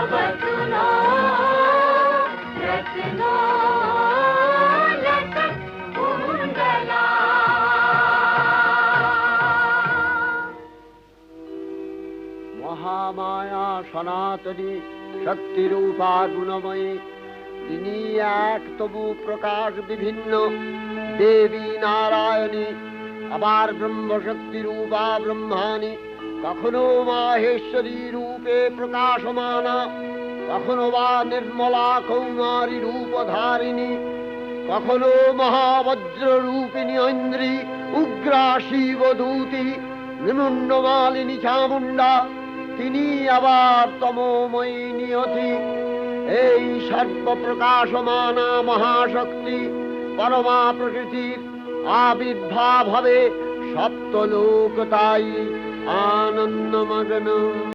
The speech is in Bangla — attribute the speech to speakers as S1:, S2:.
S1: अब सुनो रत्नो लटक कुंडला।
S2: মহামায়া সনাতনী শক্তিরূপা গুণময়ী, তিনি এক তবু প্রকাশ বিভিন্ন দেবী নারায়ণী, আবার ব্রহ্মশক্তি রূপা ব্রহ্মাণী, কখনো মাহেশ্বরী রূপে প্রকাশমানা, কখনো বা নির্মলা কৌমারী রূপধারিণী, কখনো মহাবজ্র রূপিণী ঐন্দ্রী, উগ্রা শিবদূতি, নিমুন্ডমালিনী চামুণ্ডা, তিনি আবার তমোময়ী নিয়তি। এই সর্বপ্রকাশমানা মহাশক্তি পরমা প্রকৃতির আবির্ভাব হবে সপ্তলোক, তাই আনন্দমগ্ন।